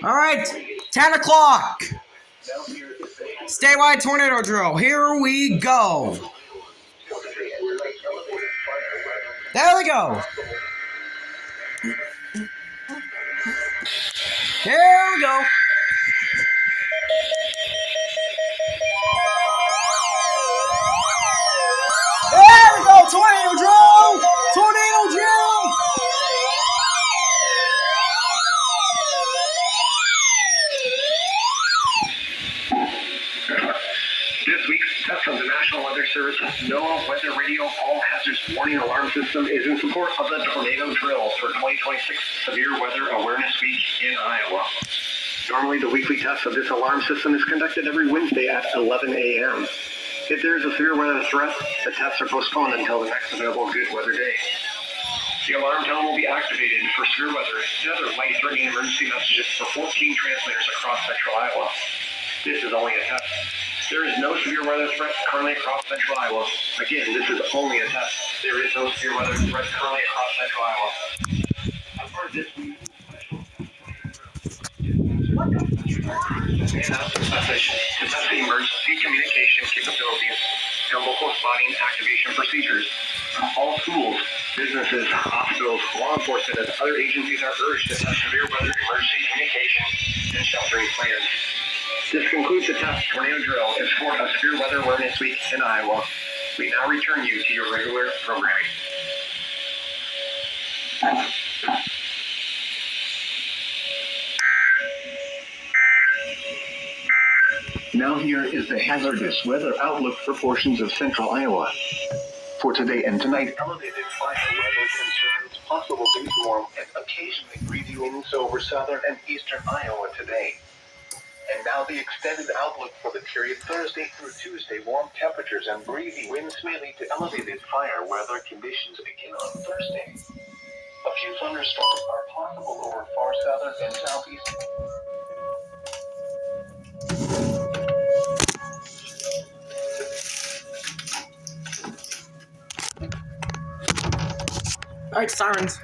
All right, 10 o'clock. Statewide tornado drill. Here we go. There we go. There we go. There we go. Tornado drill. Tornado drill. This week's test from the National Weather Service NOAA Weather Radio All Hazards Warning Alarm System is in support of the tornado drills for 2026 Severe Weather Awareness Week in Iowa. Normally, the weekly test of this alarm system is conducted every Wednesday at 11 a.m. If there is a severe weather threat, the tests are postponed until the next available good weather day. The alarm tone will be activated for severe weather and other life-threatening emergency messages for 14 transmitters across central Iowa. This is only a test. There is no severe weather threat currently across central Iowa. Again, this is only a test. There is no severe weather threat currently across central Iowa. As part of this week's message to test the emergency communication capabilities and local spotting activation procedures. All schools, businesses, hospitals, law enforcement, and other agencies are urged to test severe weather emergency communication and sheltering plans. This concludes the test tornado drill in support of Severe Weather Awareness Week in Iowa. We now return you to your regular programming. Now here is the hazardous weather outlook for portions of central Iowa. For today and tonight, elevated fire weather concerns, possible dew storm, and occasionally breezy winds over southern and eastern Iowa today. And now the extended outlook for the period Thursday through Tuesday. Warm temperatures and breezy winds may lead to elevated fire weather conditions again on Thursday. A few thunderstorms are possible over far southern and southeast. All right, sirens.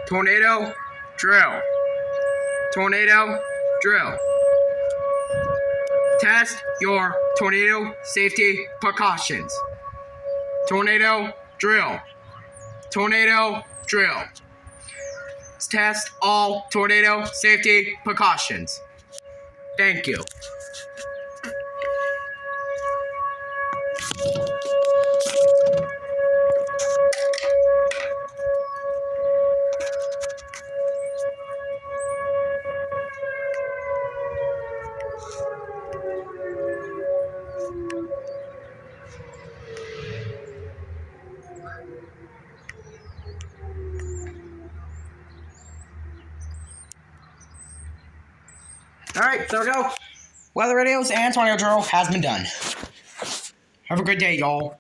Tornado drill. Tornado drill. Test your tornado safety precautions. Tornado drill. Tornado drill. Test all tornado safety precautions. Thank you. All right, there we go. Weather radios and tornado drill has been done. Have a good day, y'all.